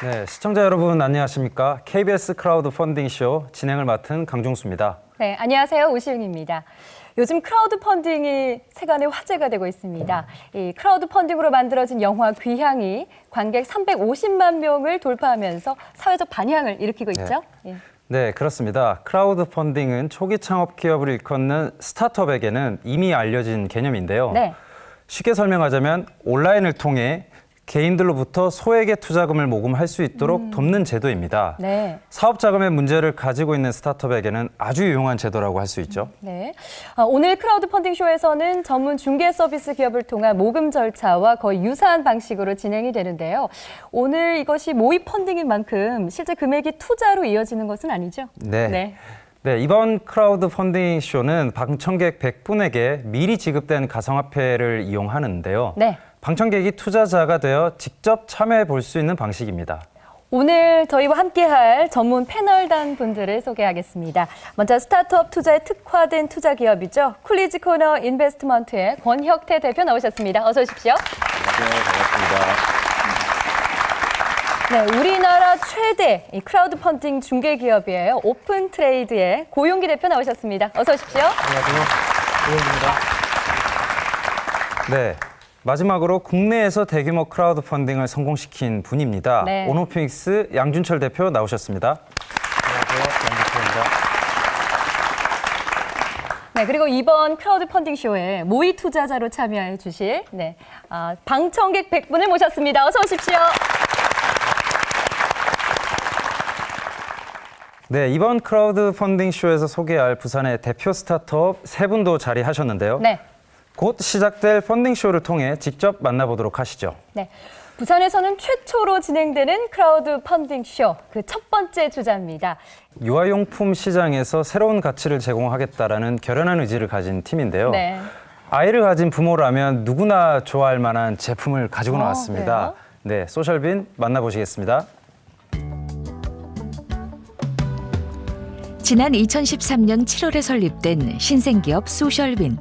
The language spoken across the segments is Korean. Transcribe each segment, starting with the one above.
네, 시청자 여러분 안녕하십니까? KBS 크라우드 펀딩 쇼 진행을 맡은 강종수입니다. 네, 안녕하세요. 오시윤입니다. 요즘 크라우드 펀딩이 세간의 화제가 되고 있습니다. 이 크라우드 펀딩으로 만들어진 영화 귀향이 관객 350만 명을 돌파하면서 사회적 반향을 일으키고 있죠. 예. 네, 그렇습니다. 크라우드 펀딩은 초기 창업 기업을 일컫는 스타트업에게는 이미 알려진 개념인데요. 네. 쉽게 설명하자면 온라인을 통해 개인들로부터 소액의 투자금을 모금할 수 있도록 돕는 제도입니다. 네. 사업 자금의 문제를 가지고 있는 스타트업에게는 아주 유용한 제도라고 할 수 있죠. 네. 오늘 크라우드 펀딩 쇼에서는 전문 중개 서비스 기업을 통한 모금 절차와 거의 유사한 방식으로 진행이 되는데요. 오늘 이것이 모의 펀딩인 만큼 실제 금액이 투자로 이어지는 것은 아니죠? 네. 네, 이번 크라우드 펀딩 쇼는 방청객 100분에게 미리 지급된 가상화폐를 이용하는데요. 네. 방청객이 투자자가 되어 직접 참여해 볼 수 있는 방식입니다. 오늘 저희와 함께할 전문 패널단 분들을 소개하겠습니다. 먼저 스타트업 투자에 특화된 투자 기업이죠. 쿨리지 코너 인베스트먼트의 권혁태 대표 나오셨습니다. 어서 오십시오. 안녕하세요. 반갑습니다. 네, 우리나라 최대 이 크라우드 펀딩 중개 기업이에요. 오픈 트레이드의 고용기 대표 나오셨습니다. 어서 오십시오. 안녕하세요. 고영입니다. 네, 마지막으로 국내에서 대규모 크라우드 펀딩을 성공시킨 분입니다. 네. 오노픽스 양준철 대표 나오셨습니다. 안녕하세요. 양준철입니다. 네, 그리고 이번 크라우드 펀딩 쇼에 모의 투자자로 참여해 주실 방청객 100분을 모셨습니다. 어서 오십시오. 네, 이번 크라우드 펀딩 쇼에서 소개할 부산의 대표 스타트업 세 분도 자리하셨는데요. 네. 곧 시작될 펀딩 쇼를 통해 직접 만나보도록 하시죠. 네, 부산에서는 최초로 진행되는 크라우드 펀딩 쇼, 그 첫 번째 주자입니다. 유아용품 시장에서 새로운 가치를 제공하겠다라는 결연한 의지를 가진 팀인데요. 네. 아이를 가진 부모라면 누구나 좋아할 만한 제품을 가지고 나왔습니다. 그래요? 네, 소셜빈 만나보시겠습니다. 지난 2013년 7월에 설립된 신생기업 소셜빈.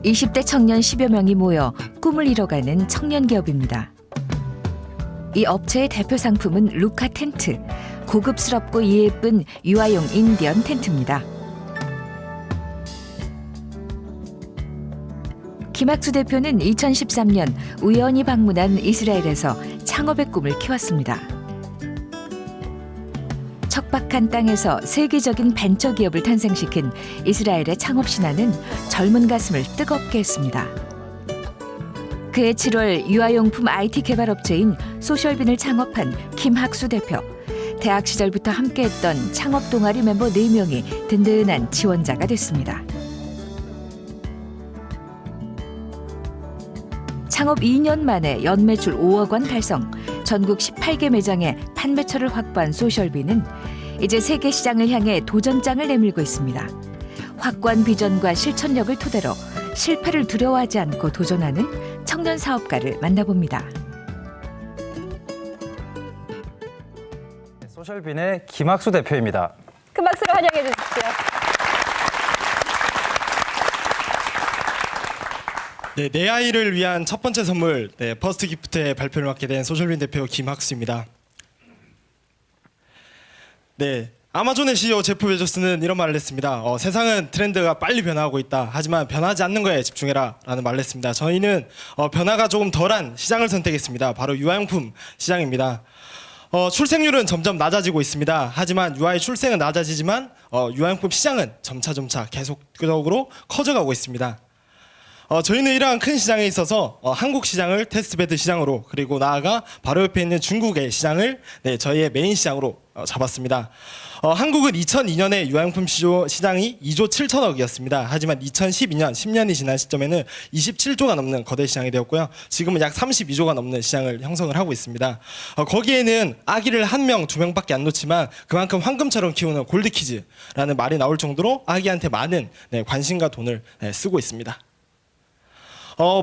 20대 청년 10여 명이 모여 꿈을 이뤄가는 청년 기업입니다. 이 업체의 대표 상품은 루카 텐트, 고급스럽고 예쁜 유아용 인디언 텐트입니다. 김학수 대표는 2013년 우연히 방문한 이스라엘에서 창업의 꿈을 키웠습니다. 척박한 땅에서 세계적인 벤처 기업을 탄생시킨 이스라엘의 창업 신화는 젊은 가슴을 뜨겁게 했습니다. 그해 7월 유아용품 IT 개발업체인 소셜빈을 창업한 김학수 대표. 대학 시절부터 함께했던 창업 동아리 멤버 4명이 든든한 지원자가 됐습니다. 창업 2년 만에 연매출 5억 원 달성, 전국 18개 매장에 판매처를 확보한 소셜빈은 이제 세계 시장을 향해 도전장을 내밀고 있습니다. 확고한 비전과 실천력을 토대로 실패를 두려워하지 않고 도전하는 청년 사업가를 만나봅니다. 소셜빈의 김학수 대표입니다. 큰 박수로 환영해 주십시오. 네, 내 아이를 위한 첫 번째 선물, 퍼스트 기프트의 발표를 맡게 된 소셜빈 대표 김학수입니다. 네, 아마존의 CEO 제프 베조스는 이런 말을 했습니다. 세상은 트렌드가 빨리 변화하고 있다. 하지만 변하지 않는 거에 집중해라 라는 말을 했습니다. 저희는 변화가 조금 덜한 시장을 선택했습니다. 바로 유아용품 시장입니다. 출생률은 점점 낮아지고 있습니다. 하지만 유아의 출생은 낮아지지만 유아용품 시장은 점차 계속적으로 커져가고 있습니다. 저희는 이러한 큰 시장에 있어서 한국 시장을 테스트베드 시장으로, 그리고 나아가 바로 옆에 있는 중국의 시장을 저희의 메인 시장으로 잡았습니다. 한국은 2002년에 유아용품 시장이 2조 7천억이었습니다. 하지만 2012년, 10년이 지난 시점에는 27조가 넘는 거대 시장이 되었고요. 지금은 약 32조가 넘는 시장을 형성을 하고 있습니다. 거기에는 아기를 1명, 2명밖에 안 놓지만 그만큼 황금처럼 키우는 골드키즈라는 말이 나올 정도로 아기한테 많은 관심과 돈을 쓰고 있습니다.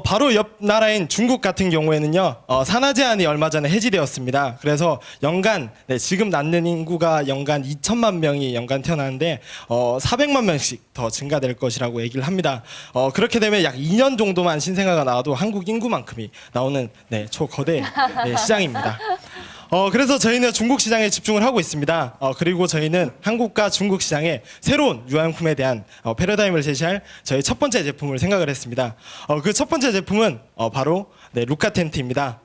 바로 옆 나라인 중국 같은 경우에는요, 산하 제한이 얼마 전에 해지되었습니다. 그래서 연간, 지금 낳는 인구가 연간 2천만 명이 연간 태어나는데 400만 명씩 더 증가될 것이라고 얘기를 합니다. 그렇게 되면 약 2년 정도만 신생아가 나와도 한국 인구만큼이 나오는 초거대 시장입니다. 그래서 저희는 중국 시장에 집중을 하고 있습니다. 그리고 저희는 한국과 중국 시장의 새로운 유아용품에 대한 패러다임을 제시할 저희 첫 번째 제품을 생각을 했습니다. 그 첫 번째 제품은 바로 루카 텐트입니다.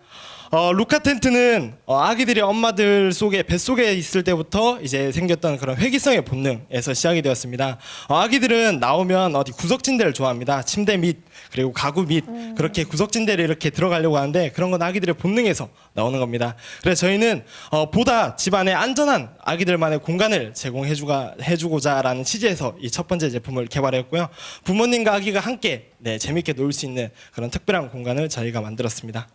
루카 텐트는 아기들이 엄마들 속에 뱃속에 있을 때부터 이제 생겼던 그런 회귀성의 본능에서 시작이 되었습니다. 아기들은 나오면 어디 구석진대를 좋아합니다. 침대 밑 그리고 가구 밑 그렇게 구석진대를 이렇게 들어가려고 하는데 그런 건 아기들의 본능에서 나오는 겁니다. 그래서 저희는 보다 집안에 안전한 아기들만의 공간을 제공해주고자라는 취지에서 이 첫 번째 제품을 개발했고요. 부모님과 아기가 함께 재밌게 놀 수 있는 그런 특별한 공간을 저희가 만들었습니다.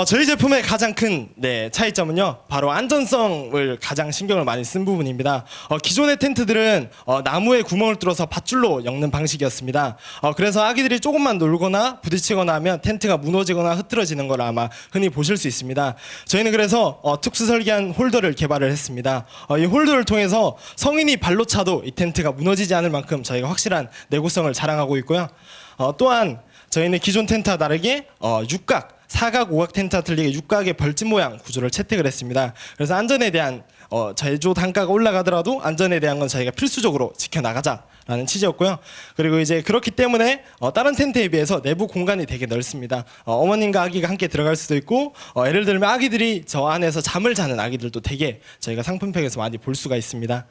저희 제품의 가장 큰 차이점은요, 바로 안전성을 가장 신경을 많이 쓴 부분입니다. 기존의 텐트들은 나무에 구멍을 뚫어서 밧줄로 엮는 방식이었습니다. 그래서 아기들이 조금만 놀거나 부딪히거나 하면 텐트가 무너지거나 흐트러지는 걸 아마 흔히 보실 수 있습니다. 저희는 그래서 특수 설계한 홀더를 개발을 했습니다. 이 홀더를 통해서 성인이 발로 차도 이 텐트가 무너지지 않을 만큼 저희가 확실한 내구성을 자랑하고 있고요. 또한 저희는 기존 텐트와 다르게 육각, 사각, 오각 텐트와 틀리게 육각의 벌집 모양 구조를 채택을 했습니다. 그래서 안전에 대한 제조 단가가 올라가더라도 안전에 대한 건 저희가 필수적으로 지켜나가자라는 취지였고요. 그리고 이제 그렇기 때문에 다른 텐트에 비해서 내부 공간이 되게 넓습니다. 어머님과 아기가 함께 들어갈 수도 있고 예를 들면 아기들이 저 안에서 잠을 자는 아기들도 되게 저희가 상품팩에서 많이 볼 수가 있습니다.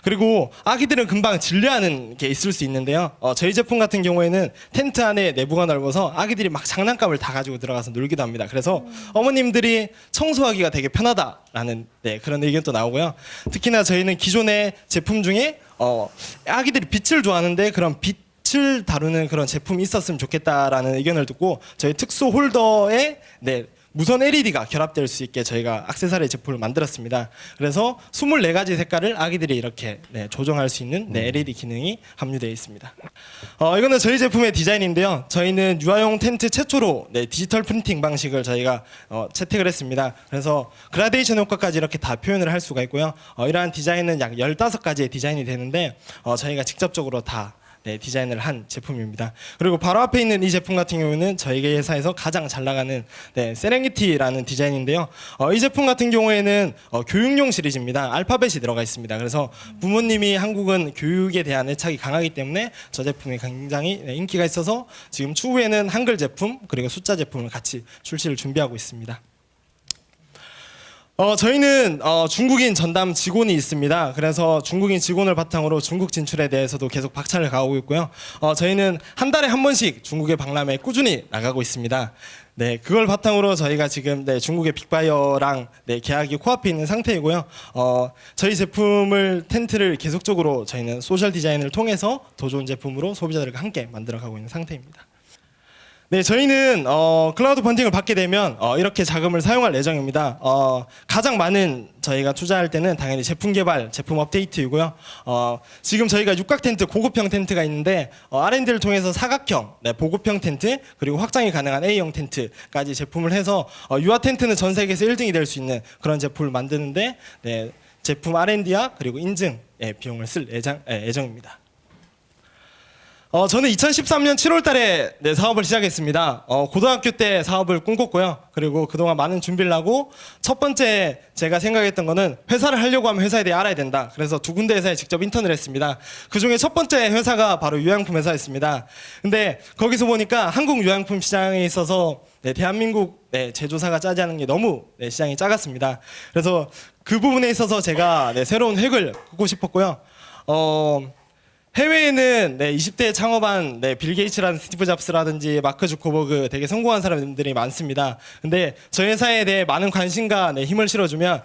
그리고 아기들은 금방 질려하는 게 있을 수 있는데요. 저희 제품 같은 경우에는 텐트 안에 내부가 넓어서 아기들이 막 장난감을 다 가지고 들어가서 놀기도 합니다. 그래서 어머님들이 청소하기가 되게 편하다라는 그런 의견도 나오고요. 특히나 저희는 기존의 제품 중에 아기들이 빛을 좋아하는데 그런 빛을 다루는 그런 제품이 있었으면 좋겠다라는 의견을 듣고 저희 특수 홀더에 무선 LED가 결합될 수 있게 저희가 액세서리 제품을 만들었습니다. 그래서 24가지 색깔을 아기들이 이렇게 조정할 수 있는 LED 기능이 함유되어 있습니다. 이거는 저희 제품의 디자인인데요. 저희는 유아용 텐트 최초로 디지털 프린팅 방식을 저희가 채택을 했습니다. 그래서 그라데이션 효과까지 이렇게 다 표현을 할 수가 있고요. 이러한 디자인은 약 15가지의 디자인이 되는데 저희가 직접적으로 다 디자인을 한 제품입니다. 그리고 바로 앞에 있는 이 제품 같은 경우는 저희 회사에서 가장 잘 나가는 세렝게티라는 디자인인데요. 이 제품 같은 경우에는 교육용 시리즈입니다. 알파벳이 들어가 있습니다. 그래서 부모님이 한국은 교육에 대한 애착이 강하기 때문에 저 제품이 굉장히 인기가 있어서 지금 추후에는 한글 제품 그리고 숫자 제품을 같이 출시를 준비하고 있습니다. 저희는 중국인 전담 직원이 있습니다. 그래서 중국인 직원을 바탕으로 중국 진출에 대해서도 계속 박차를 가하고 있고요. 저희는 한 달에 한 번씩 중국에 박람회에 꾸준히 나가고 있습니다. 그걸 바탕으로 저희가 지금 중국의 빅바이어랑 계약이 코앞에 있는 상태이고요. 저희 제품을 텐트를 계속적으로 저희는 소셜 디자인을 통해서 더 좋은 제품으로 소비자들과 함께 만들어가고 있는 상태입니다. 저희는 클라우드 펀딩을 받게 되면 이렇게 자금을 사용할 예정입니다. 가장 많은 저희가 투자할 때는 당연히 제품 개발, 제품 업데이트이고요. 지금 저희가 육각 텐트, 고급형 텐트가 있는데 R&D를 통해서 사각형, 보급형 텐트, 그리고 확장이 가능한 A형 텐트까지 제품을 해서 유아 텐트는 전 세계에서 1등이 될 수 있는 그런 제품을 만드는데 제품 R&D와 그리고 인증 비용을 쓸 예정입니다. 저는 2013년 7월 달에 사업을 시작했습니다. 고등학교 때 사업을 꿈꿨고요. 그리고 그동안 많은 준비를 하고 첫 번째 제가 생각했던 거는 회사를 하려고 하면 회사에 대해 알아야 된다. 그래서 2군데 회사에 직접 인턴을 했습니다. 그중에 첫 번째 회사가 바로 유아용품 회사였습니다. 근데 거기서 보니까 한국 유아용품 시장에 있어서 대한민국 제조사가 짜지않은 게 너무 시장이 작았습니다. 그래서 그 부분에 있어서 제가 새로운 획을 긋고 싶었고요. 해외에는 20대에 창업한 빌 게이츠라는 스티브 잡스라든지 마크 주커버그 되게 성공한 사람들이 많습니다. 근데 저희 회사에 대해 많은 관심과 힘을 실어주면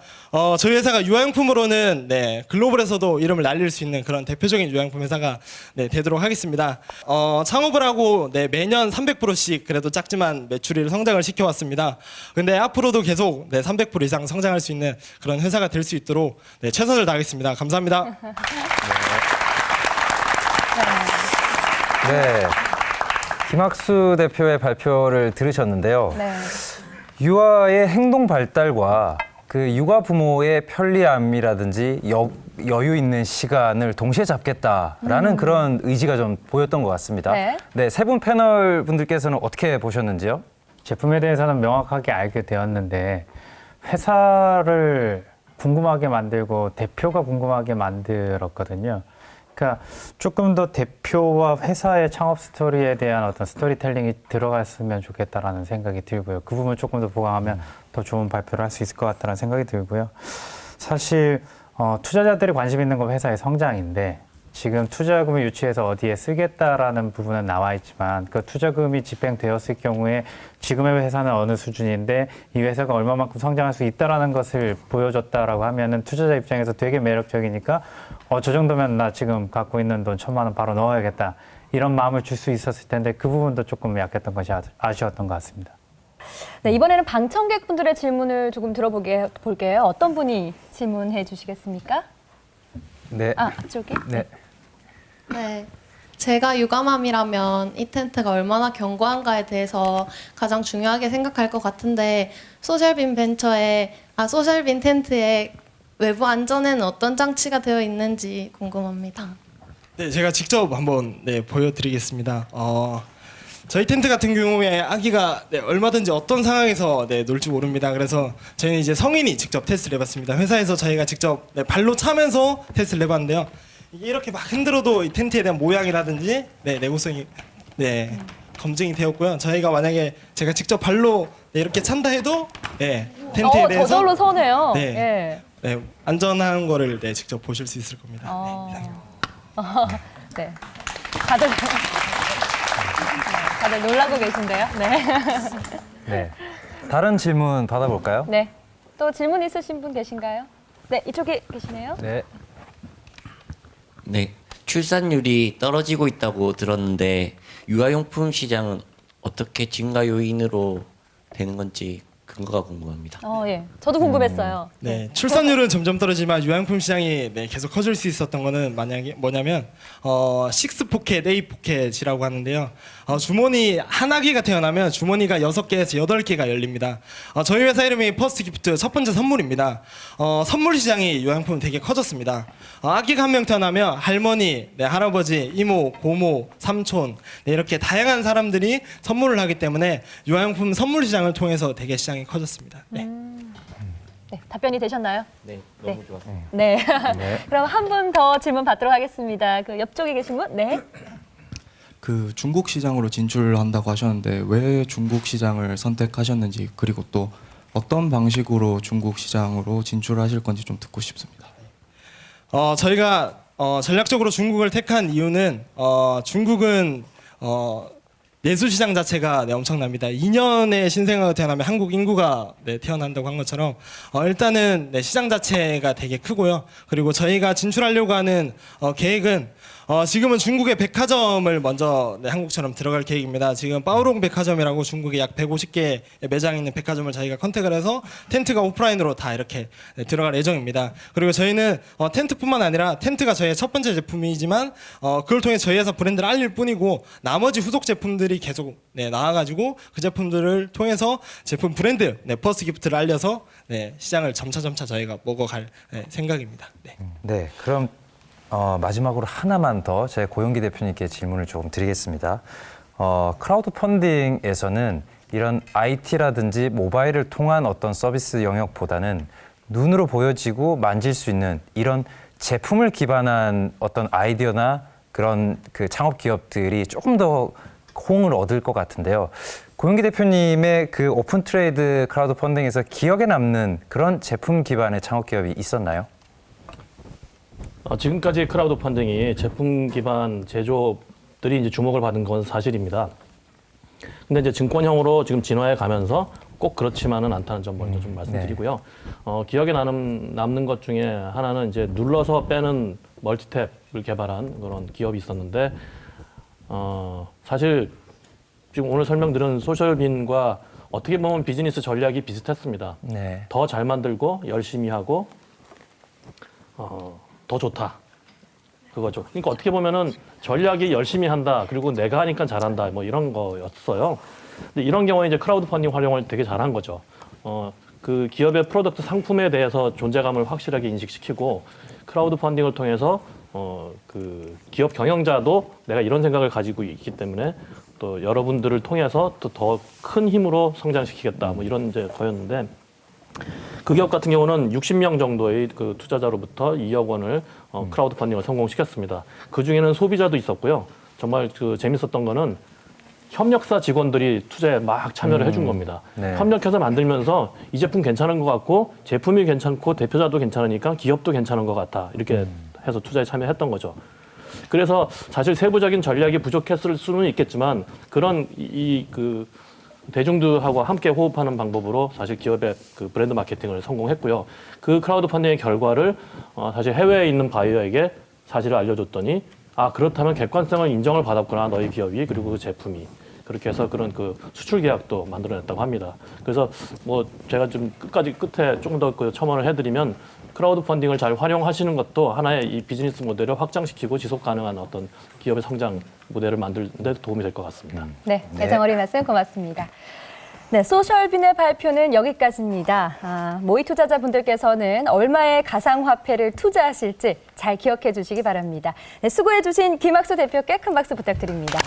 저희 회사가 유아용품으로는 글로벌에서도 이름을 날릴 수 있는 그런 대표적인 유아용품 회사가 되도록 하겠습니다. 창업을 하고 매년 300%씩 그래도 작지만 매출을 성장을 시켜왔습니다. 근데 앞으로도 계속 300% 이상 성장할 수 있는 그런 회사가 될 수 있도록 최선을 다하겠습니다. 감사합니다. 김학수 대표의 발표를 들으셨는데요. 유아의 행동 발달과 그 육아 부모의 편리함이라든지 여유 있는 시간을 동시에 잡겠다라는 그런 의지가 좀 보였던 것 같습니다. 세 분 패널 분들께서는 어떻게 보셨는지요? 제품에 대해서는 명확하게 알게 되었는데 회사를 궁금하게 만들고 대표가 궁금하게 만들었거든요. 그러니까 조금 더 대표와 회사의 창업 스토리에 대한 어떤 스토리텔링이 들어갔으면 좋겠다라는 생각이 들고요. 그 부분 조금 더 보강하면 더 좋은 발표를 할 수 있을 것 같다는 생각이 들고요. 사실 투자자들이 관심 있는 건 회사의 성장인데 지금 투자금을 유치해서 어디에 쓰겠다라는 부분은 나와 있지만 그 투자금이 집행되었을 경우에 지금의 회사는 어느 수준인데 이 회사가 얼마만큼 성장할 수 있다라는 것을 보여줬다라고 하면은 투자자 입장에서 되게 매력적이니까 저 정도면 나 지금 갖고 있는 돈 1,000만 원 바로 넣어야겠다 이런 마음을 줄 수 있었을 텐데 그 부분도 조금 약했던 것이 아쉬웠던 것 같습니다. 네, 이번에는 방청객분들의 질문을 조금 볼게요. 어떤 분이 질문해 주시겠습니까? 네. 저기. 네. 네. 제가 유감함이라면 이 텐트가 얼마나 견고한가에 대해서 가장 중요하게 생각할 것 같은데 소셜빈 텐트의 외부 안전에는 어떤 장치가 되어 있는지 궁금합니다. 네, 제가 직접 한번 보여드리겠습니다. 저희 텐트 같은 경우에 아기가 얼마든지 어떤 상황에서 놀지 모릅니다. 그래서 저희는 이제 성인이 직접 테스트를 해봤습니다. 회사에서 저희가 직접 발로 차면서 테스트를 해봤는데요. 이게 이렇게 막 흔들어도 이 텐트에 대한 모양이라든지 내구성이 검증이 되었고요. 저희가 만약에 제가 직접 발로 이렇게 찬다 해도 텐트에 대해서 저절로 서네요. 네. 안전한 거를 직접 보실 수 있을 겁니다. 네. 다들 놀라고 계신데요. 네. 네. 다른 질문 받아볼까요? 네. 또 질문 있으신 분 계신가요? 네, 이쪽에 계시네요. 네. 네, 출산율이 떨어지고 있다고 들었는데 유아용품 시장은 어떻게 증가 요인으로 되는 건지 근거가 궁금합니다. 예. 저도 궁금했어요. 네, 출산율은 점점 떨어지지만 유아용품 시장이 계속 커질 수 있었던 거는 만약에 뭐냐면 6포켓, 8포켓이라고 하는데요. 주머니 한 아기가 태어나면 주머니가 6개에서 8개가 열립니다. 저희 회사 이름이 퍼스트 기프트 첫 번째 선물입니다. 선물 시장이 유아용품은 되게 커졌습니다. 아기가 한 명 태어나면 할머니, 할아버지, 이모, 고모, 삼촌 이렇게 다양한 사람들이 선물을 하기 때문에 유아용품 선물 시장을 통해서 되게 시장이 커졌습니다. 네. 네, 답변이 되셨나요? 네, 너무 좋았습니다. 네. 네. 그럼 한 분 더 질문 받도록 하겠습니다. 그 옆쪽에 계신 분? 네. 그 중국 시장으로 진출한다고 하셨는데 왜 중국 시장을 선택하셨는지 그리고 또 어떤 방식으로 중국 시장으로 진출하실 건지 좀 듣고 싶습니다. 저희가 전략적으로 중국을 택한 이유는 중국은 내수 시장 자체가 엄청납니다. 2년의 신생아가 태어나면 한국 인구가 태어난다고 한 것처럼 일단은 시장 자체가 되게 크고요. 그리고 저희가 진출하려고 하는 계획은 지금은 중국의 백화점을 먼저 한국처럼 들어갈 계획입니다. 지금 빠오롱 백화점이라고 중국에 약 150개 매장이 있는 백화점을 저희가 컨택을 해서 텐트가 오프라인으로 다 이렇게 들어갈 예정입니다. 그리고 저희는 텐트뿐만 아니라 텐트가 저희의 첫 번째 제품이지만 그걸 통해 저희 회사 브랜드를 알릴 뿐이고 나머지 후속 제품들이 계속 나와가지고 그 제품들을 통해서 제품 브랜드 퍼스트 기프트를 알려서 시장을 점차 저희가 먹어갈 생각입니다. 네. 네. 그럼 마지막으로 하나만 더 제 고용기 대표님께 질문을 조금 드리겠습니다. 크라우드 펀딩에서는 이런 IT라든지 모바일을 통한 어떤 서비스 영역보다는 눈으로 보여지고 만질 수 있는 이런 제품을 기반한 어떤 아이디어나 그런 그 창업 기업들이 조금 더 호응을 얻을 것 같은데요. 고용기 대표님의 그 오픈 트레이드 크라우드 펀딩에서 기억에 남는 그런 제품 기반의 창업 기업이 있었나요? 지금까지 크라우드 펀딩이 제품 기반 제조업들이 이제 주목을 받은 건 사실입니다. 근데 이제 증권형으로 지금 진화해 가면서 꼭 그렇지만은 않다는 점 먼저 좀 말씀드리고요. 기억에 남는 것 중에 하나는 이제 눌러서 빼는 멀티탭을 개발한 그런 기업이 있었는데, 사실 지금 오늘 설명드린 소셜빈과 어떻게 보면 비즈니스 전략이 비슷했습니다. 네. 더 잘 만들고 열심히 하고 더 좋다. 그거죠. 그러니까 어떻게 보면은 전략이 열심히 한다. 그리고 내가 하니까 잘한다. 뭐 이런 거였어요. 근데 이런 경우에 이제 크라우드 펀딩 활용을 되게 잘한 거죠. 그 기업의 프로덕트 상품에 대해서 존재감을 확실하게 인식시키고 크라우드 펀딩을 통해서 그 기업 경영자도 내가 이런 생각을 가지고 있기 때문에 또 여러분들을 통해서 또 더 큰 힘으로 성장시키겠다 뭐 이런 이제 거였는데 그 기업 같은 경우는 60명 정도의 그 투자자로부터 2억 원을 크라우드 펀딩을 성공시켰습니다. 그 중에는 소비자도 있었고요. 정말 그 재밌었던 거는 협력사 직원들이 투자에 막 참여를 해준 겁니다. 네. 협력해서 만들면서 이 제품 괜찮은 것 같고 제품이 괜찮고 대표자도 괜찮으니까 기업도 괜찮은 것 같아 이렇게 해서 투자에 참여했던 거죠. 그래서 사실 세부적인 전략이 부족했을 수는 있겠지만 그런 그 대중들하고 함께 호흡하는 방법으로 사실 기업의 그 브랜드 마케팅을 성공했고요. 그 크라우드 펀딩의 결과를 사실 해외에 있는 바이어에게 사실을 알려줬더니 아 그렇다면 객관성을 인정을 받았구나 너희 기업이 그리고 그 제품이 그렇게 해서 그런 그 수출 계약도 만들어냈다고 합니다. 그래서 뭐 제가 좀 끝에 조금 더 그 첨언을 해드리면 크라우드 펀딩을 잘 활용하시는 것도 하나의 이 비즈니스 모델을 확장시키고 지속 가능한 어떤 기업의 성장 모델을 만드는 데 도움이 될 것 같습니다. 네, 애정어린 말씀 고맙습니다. 네, 소셜빈의 발표는 여기까지입니다. 모의 투자자분들께서는 얼마의 가상화폐를 투자하실지 잘 기억해 주시기 바랍니다. 네, 수고해 주신 김학수 대표께 큰 박수 부탁드립니다.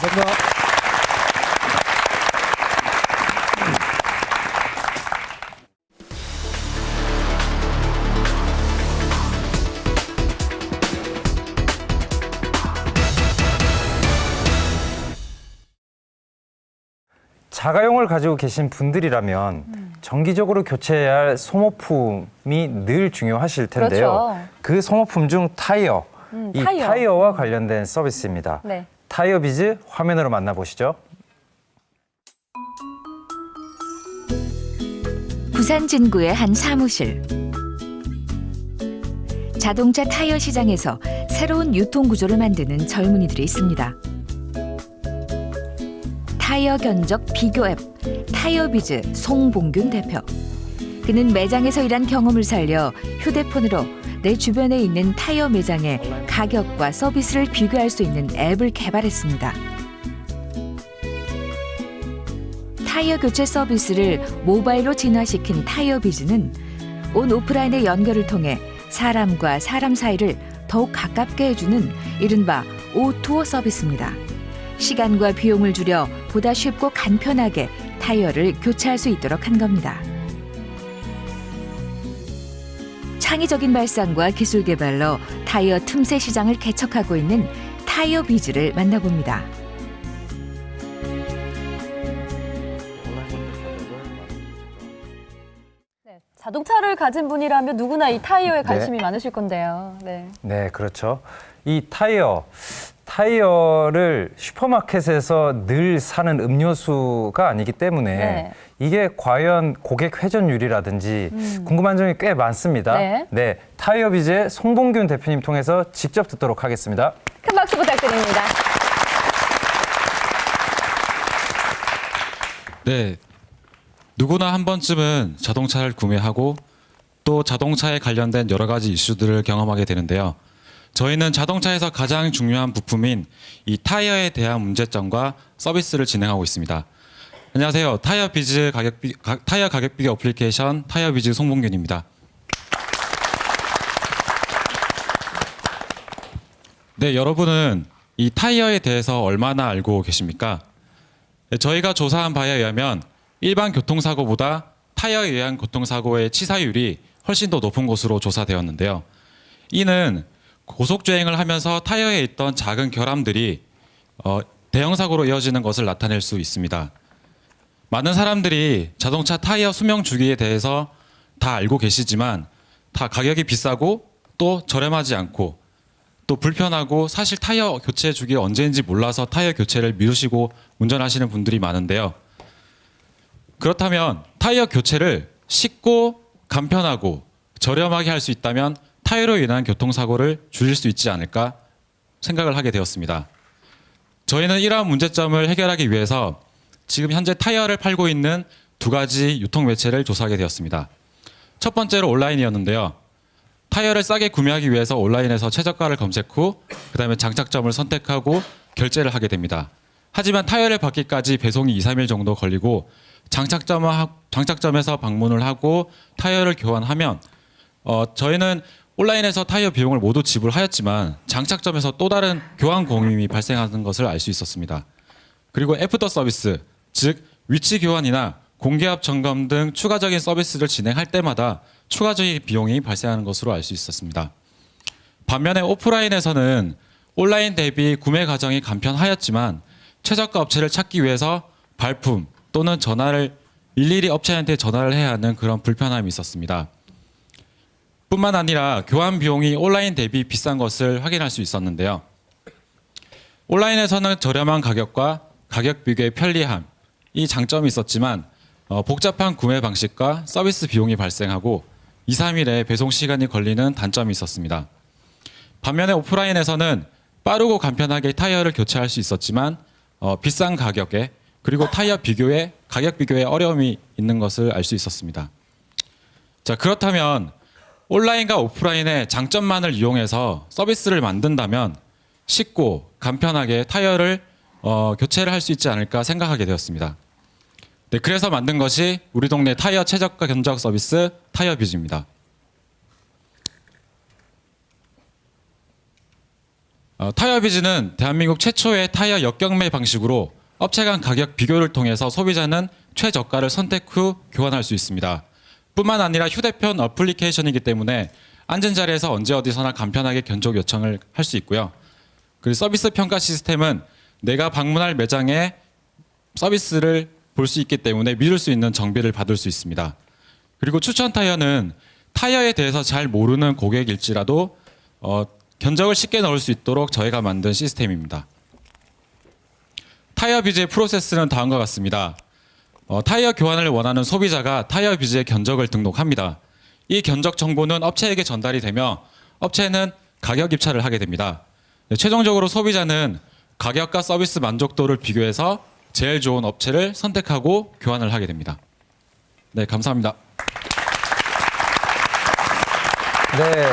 자가용을 가지고 계신 분들이라면 정기적으로 교체해야 할 소모품이 늘 중요하실 텐데요. 그렇죠. 그 소모품 중 타이어, 이 타이어. 타이어와 관련된 서비스입니다. 네. 타이어비즈 화면으로 만나보시죠. 부산 진구의 한 사무실. 자동차 타이어 시장에서 새로운 유통 구조를 만드는 젊은이들이 있습니다. 타이어 견적 비교 앱 타이어비즈 송봉균 대표. 그는 매장에서 일한 경험을 살려 휴대폰으로 내 주변에 있는 타이어 매장의 가격과 서비스를 비교할 수 있는 앱을 개발했습니다. 타이어 교체 서비스를 모바일로 진화시킨 타이어비즈는 온 오프라인의 연결을 통해 사람과 사람 사이를 더욱 가깝게 해주는 이른바 오투어 서비스입니다. 시간과 비용을 줄여 보다 쉽고 간편하게 타이어를 교체할 수 있도록 한 겁니다. 창의적인 발상과 기술 개발로 타이어 틈새 시장을 개척하고 있는 타이어비즈를 만나봅니다. 네, 자동차를 가진 분이라면 누구나 이 타이어에 관심이 많으실 건데요. 네. 네, 그렇죠. 이 타이어를 슈퍼마켓에서 늘 사는 음료수가 아니기 때문에 네. 이게 과연 고객 회전율이라든지 궁금한 점이 꽤 많습니다. 네. 타이어비즈의 송봉균 대표님 통해서 직접 듣도록 하겠습니다. 큰 박수 부탁드립니다. 네, 누구나 한 번쯤은 자동차를 구매하고 또 자동차에 관련된 여러 가지 이슈들을 경험하게 되는데요. 저희는 자동차에서 가장 중요한 부품인 이 타이어에 대한 문제점과 서비스를 진행하고 있습니다. 안녕하세요. 타이어 가격비교 어플리케이션 타이어비즈 송봉균입니다. 네, 여러분은 이 타이어에 대해서 얼마나 알고 계십니까? 네, 저희가 조사한 바에 의하면 일반 교통사고보다 타이어에 의한 교통사고의 치사율이 훨씬 더 높은 것으로 조사되었는데요. 이는 고속주행을 하면서 타이어에 있던 작은 결함들이 대형 사고로 이어지는 것을 나타낼 수 있습니다. 많은 사람들이 자동차 타이어 수명 주기에 대해서 다 알고 계시지만 다 가격이 비싸고 또 저렴하지 않고 또 불편하고 사실 타이어 교체 주기가 언제인지 몰라서 타이어 교체를 미루시고 운전하시는 분들이 많은데요. 그렇다면 타이어 교체를 쉽고 간편하고 저렴하게 할 수 있다면 타이어로 인한 교통사고를 줄일 수 있지 않을까 생각을 하게 되었습니다. 저희는 이러한 문제점을 해결하기 위해서 지금 현재 타이어를 팔고 있는 두 가지 유통 매체를 조사하게 되었습니다. 첫 번째로 온라인이었는데요. 타이어를 싸게 구매하기 위해서 온라인에서 최저가를 검색 후 그다음에 장착점을 선택하고 결제를 하게 됩니다. 하지만 타이어를 받기까지 배송이 2-3일 정도 걸리고 장착점에서 방문을 하고 타이어를 교환하면 저희는 온라인에서 타이어 비용을 모두 지불하였지만 장착점에서 또 다른 교환 공임이 발생하는 것을 알 수 있었습니다. 그리고 애프터 서비스, 즉 위치 교환이나 공기압 점검 등 추가적인 서비스를 진행할 때마다 추가적인 비용이 발생하는 것으로 알 수 있었습니다. 반면에 오프라인에서는 온라인 대비 구매 과정이 간편하였지만 최저가 업체를 찾기 위해서 발품 또는 전화를 일일이 업체한테 전화를 해야 하는 그런 불편함이 있었습니다. 뿐만 아니라 교환 비용이 온라인 대비 비싼 것을 확인할 수 있었는데요. 온라인에서는 저렴한 가격과 가격 비교의 편리함, 이 장점이 있었지만 복잡한 구매 방식과 서비스 비용이 발생하고 2, 3일의 배송 시간이 걸리는 단점이 있었습니다. 반면에 오프라인에서는 빠르고 간편하게 타이어를 교체할 수 있었지만 비싼 가격에 그리고 타이어 비교에 가격 비교에 어려움이 있는 것을 알 수 있었습니다. 자, 그렇다면 온라인과 오프라인의 장점만을 이용해서 서비스를 만든다면 쉽고 간편하게 타이어를 교체를 할 수 있지 않을까 생각하게 되었습니다. 네, 그래서 만든 것이 우리 동네 타이어 최저가 견적 서비스 타이어비즈입니다. 타이어비즈는 대한민국 최초의 타이어 역경매 방식으로 업체 간 가격 비교를 통해서 소비자는 최저가를 선택 후 교환할 수 있습니다. 뿐만 아니라 휴대폰 어플리케이션이기 때문에 앉은 자리에서 언제 어디서나 간편하게 견적 요청을 할 수 있고요. 그리고 서비스 평가 시스템은 내가 방문할 매장에 서비스를 볼 수 있기 때문에 믿을 수 있는 정비를 받을 수 있습니다. 그리고 추천 타이어는 타이어에 대해서 잘 모르는 고객일지라도 견적을 쉽게 넣을 수 있도록 저희가 만든 시스템입니다. 타이어비즈의 프로세스는 다음과 같습니다. 타이어 교환을 원하는 소비자가 타이어비즈의 견적을 등록합니다. 이 견적 정보는 업체에게 전달이 되며 업체는 가격 입찰을 하게 됩니다. 최종적으로 소비자는 가격과 서비스 만족도를 비교해서 제일 좋은 업체를 선택하고 교환을 하게 됩니다. 네, 감사합니다. 네.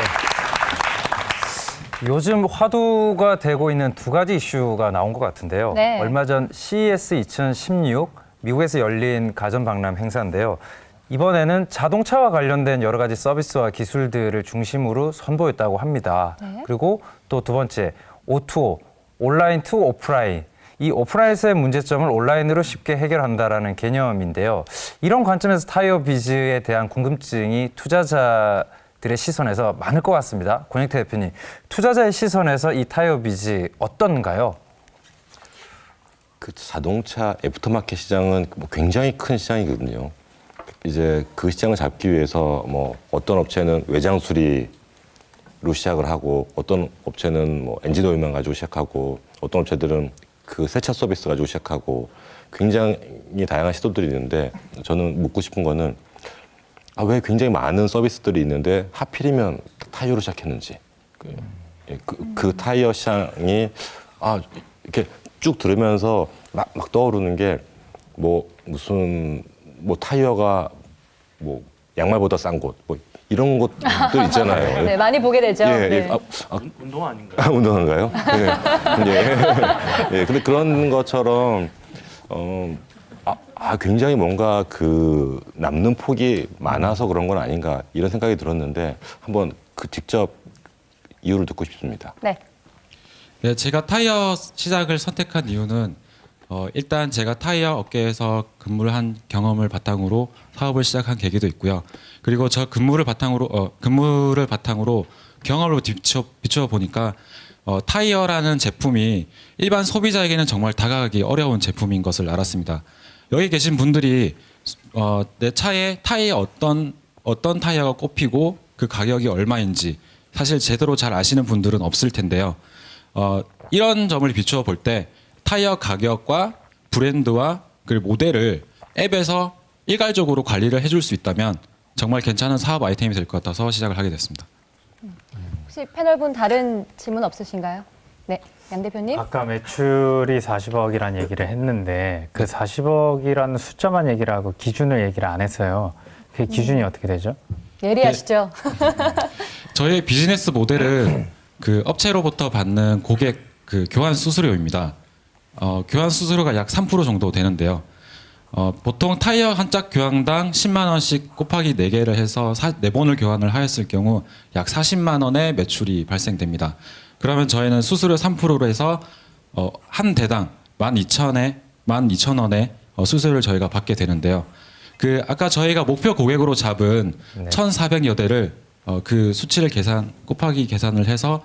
요즘 화두가 되고 있는 두 가지 이슈가 나온 것 같은데요. 네. 얼마 전 CES 2016 미국에서 열린 가전박람 행사인데요. 이번에는 자동차와 관련된 여러 가지 서비스와 기술들을 중심으로 선보였다고 합니다. 네. 그리고 또 두 번째, O2O, 온라인 투 오프라인. 이 오프라인에서의 문제점을 온라인으로 쉽게 해결한다라는 개념인데요. 이런 관점에서 타이어비즈에 대한 궁금증이 투자자들의 시선에서 많을 것 같습니다. 권익태 대표님, 투자자의 시선에서 이 타이어비즈 어떤가요? 그 자동차 애프터마켓 시장은 뭐 굉장히 큰 시장이거든요. 이제 그 시장을 잡기 위해서 뭐 어떤 업체는 외장 수리로 시작을 하고 어떤 업체는 뭐 엔진 오일만 가지고 시작하고 어떤 업체들은 그 세차 서비스 가지고 시작하고 굉장히 다양한 시도들이 있는데 저는 묻고 싶은 거는 왜 굉장히 많은 서비스들이 있는데 하필이면 타이어로 시작했는지 그 타이어 시장이 이렇게 쭉 들으면서 막 떠오르는 게 뭐 무슨 뭐 타이어가 뭐 양말보다 싼 곳 뭐 이런 것들 있잖아요. 네, 많이 보게 되죠. 예, 네. 운동 아닌가요? 운동한가요? 예. 근데 그런 것처럼 굉장히 뭔가 그 남는 폭이 많아서 그런 건 아닌가 이런 생각이 들었는데 한번 그 직접 이유를 듣고 싶습니다. 네. 네, 제가 타이어 시장을 선택한 이유는 일단 제가 타이어 업계에서 근무를 한 경험을 바탕으로 사업을 시작한 계기도 있고요. 그리고 저 근무를 바탕으로 경험을 비추어 보니까 타이어라는 제품이 일반 소비자에게는 정말 다가가기 어려운 제품인 것을 알았습니다. 여기 계신 분들이 내 차에 타이어 어떤 타이어가 꼽히고 그 가격이 얼마인지 사실 제대로 잘 아시는 분들은 없을 텐데요. 이런 점을 비추어 볼 때 타이어 가격과 브랜드와 그리고 모델을 앱에서 일괄적으로 관리를 해줄 수 있다면 정말 괜찮은 사업 아이템이 될 것 같아서 시작을 하게 됐습니다. 혹시 패널분 다른 질문 없으신가요? 네, 양 대표님. 아까 매출이 40억이라는 얘기를 했는데 그 40억이라는 숫자만 얘기를 하고 기준을 얘기를 안 했어요. 그 기준이 어떻게 되죠? 예리하시죠? 저희 비즈니스 모델은 그 업체로부터 받는 고객 그 교환 수수료입니다. 교환 수수료가 약 3% 정도 되는데요. 보통 타이어 한 짝 교환당 10만 원씩 곱하기 4개를 해서 4번을 교환을 하였을 경우 약 40만 원의 매출이 발생됩니다. 그러면 저희는 수수료 3%로 해서 한 대당 12,000원의 12,000원의 수수료를 저희가 받게 되는데요. 그 아까 저희가 목표 고객으로 잡은 1,400여 대를 그 수치를 곱하기 계산을 해서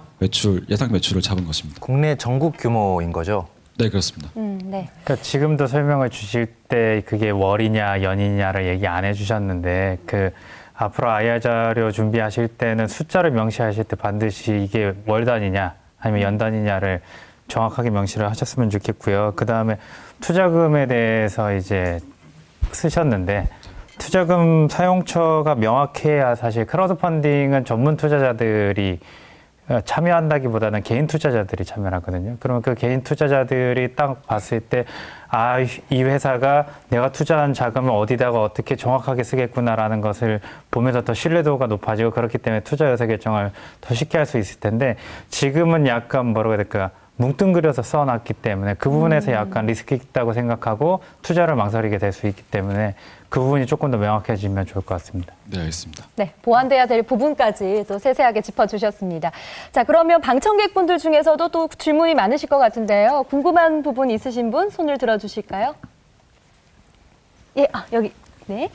예상 매출을 잡은 것입니다. 국내 전국 규모인 거죠? 네, 그렇습니다. 네. 그러니까 지금도 설명을 주실 때 그게 월이냐 연이냐를 얘기 안 해주셨는데 그 앞으로 IR 자료 준비하실 때는 숫자를 명시하실 때 반드시 이게 월 단위냐 아니면 연 단위냐를 정확하게 명시를 하셨으면 좋겠고요. 그 다음에 투자금에 대해서 이제 쓰셨는데 투자금 사용처가 명확해야 사실 크라우드 펀딩은 전문 투자자들이 참여한다기보다는 개인 투자자들이 참여하거든요. 그러면 그 개인 투자자들이 딱 봤을 때 아, 이 회사가 내가 투자한 자금을 어디다가 어떻게 정확하게 쓰겠구나라는 것을 보면서 더 신뢰도가 높아지고 그렇기 때문에 투자 의사 결정을 더 쉽게 할 수 있을 텐데 지금은 약간 뭐라고 해야 될까 뭉뚱그려서 써놨기 때문에 그 부분에서 약간 리스크 있다고 생각하고 투자를 망설이게 될 수 있기 때문에 그 부분이 조금 더 명확해지면 좋을 것 같습니다. 네, 알겠습니다. 네, 보완돼야 될 부분까지 또 세세하게 짚어주셨습니다. 자, 그러면 방청객분들 중에서도 또 질문이 많으실 것 같은데요. 궁금한 부분 있으신 분 손을 들어주실까요? 예, 여기. 네.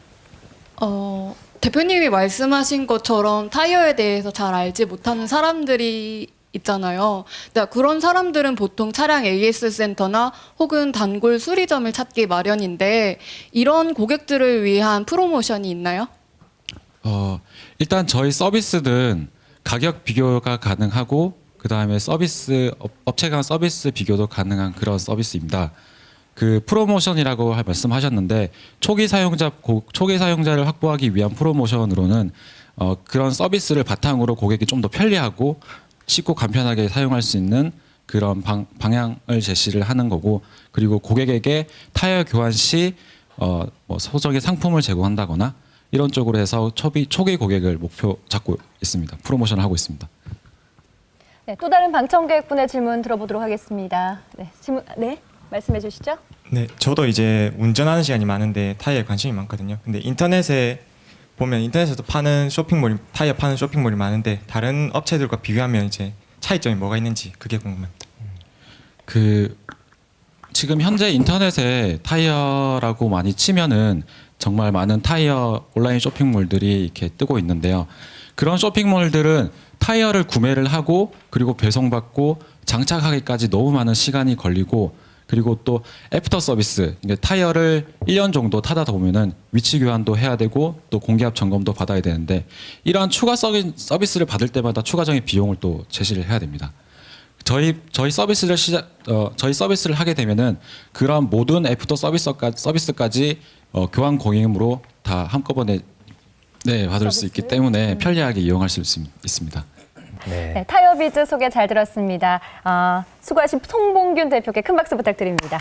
대표님이 말씀하신 것처럼 타이어에 대해서 잘 알지 못하는 사람들이 있잖아요. 그런 사람들은 보통 차량 AS 센터나 혹은 단골 수리점을 찾기 마련인데 이런 고객들을 위한 프로모션이 있나요? 일단 저희 서비스는 가격 비교가 가능하고 그다음에 업체 간 서비스 비교도 가능한 그런 서비스입니다. 그 프로모션이라고 말씀하셨는데 초기 사용자를 확보하기 위한 프로모션으로는 그런 서비스를 바탕으로 고객이 좀 더 편리하고 쉽고 간편하게 사용할 수 있는 그런 방향을 제시를 하는 거고 그리고 고객에게 타이어 교환 시 뭐 소정의 상품을 제공한다거나 이런 쪽으로 해서 초기 고객을 목표 잡고 있습니다. 프로모션을 하고 있습니다. 네, 또 다른 방청객분의 질문 들어보도록 하겠습니다. 네, 질문, 네, 말씀해 주시죠. 네, 저도 이제 운전하는 시간이 많은데 타이어에 관심이 많거든요. 근데 인터넷에 보면 인터넷에도 타이어 파는 쇼핑몰이 많은데 다른 업체들과 비교하면 이제 차이점이 뭐가 있는지 그게 궁금합니다. 지금 현재 인터넷에 타이어라고 많이 치면은 정말 많은 타이어 온라인 쇼핑몰들이 이렇게 뜨고 있는데요. 그런 쇼핑몰들은 타이어를 구매를 하고 그리고 배송받고 장착하기까지 너무 많은 시간이 걸리고 그리고 또 애프터 서비스, 타이어를 1년 정도 타다 보면은 위치 교환도 해야 되고 또 공기압 점검도 받아야 되는데 이러한 추가 서비스를 받을 때마다 추가적인 비용을 또 제시를 해야 됩니다. 저희 서비스를 하게 되면은 그런 모든 애프터 서비스까지 교환 공임으로 다 한꺼번에 받을 수 있기 때문에 편리하게 이용할 수 있습니다. 네, 타이어비즈 소개 잘 들었습니다. 수고하신 송봉균 대표께 큰 박수 부탁드립니다.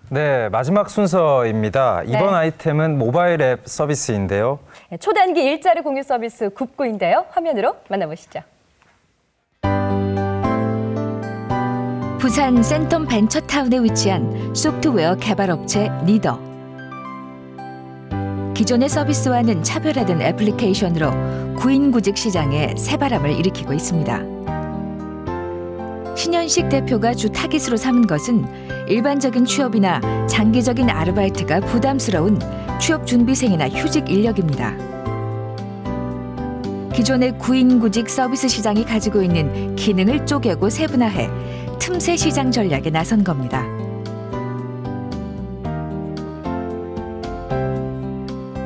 네, 마지막 순서입니다. 이번 아이템은 모바일 앱 서비스인데요. 네, 초단기 일자리 공유 서비스 굽구인데요. 화면으로 만나보시죠. 부산 센텀 벤처타운에 위치한 소프트웨어 개발업체 리더. 기존의 서비스와는 차별화된 애플리케이션으로 구인구직 시장에 새바람을 일으키고 있습니다. 신현식 대표가 주 타깃으로 삼은 것은 일반적인 취업이나 장기적인 아르바이트가 부담스러운 취업 준비생이나 휴직 인력입니다. 기존의 구인구직 서비스 시장이 가지고 있는 기능을 쪼개고 세분화해 틈새 시장 전략에 나선 겁니다.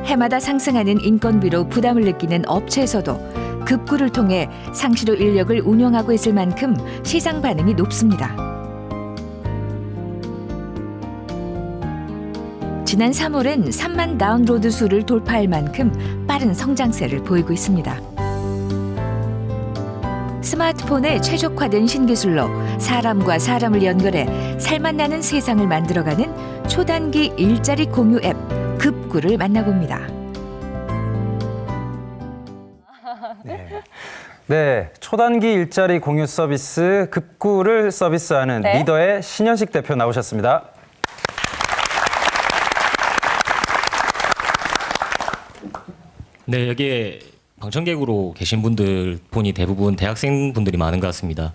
해마다 상승하는 인건비로 부담을 느끼는 업체에서도 급구를 통해 상시로 인력을 운영하고 있을 만큼 시장 반응이 높습니다. 지난 3월엔 3만 다운로드 수를 돌파할 만큼 빠른 성장세를 보이고 있습니다. 스마트폰에 최적화된 신기술로 사람과 사람을 연결해 살맛나는 세상을 만들어가는 초단기 일자리 공유 앱 급구를 만나봅니다. 네, 초단기 일자리 공유 서비스 급구를 서비스하는 리더의 신현식 대표 나오셨습니다. 네, 여기에 방청객으로 계신 분들 보니 대부분 대학생 분들이 많은 것 같습니다.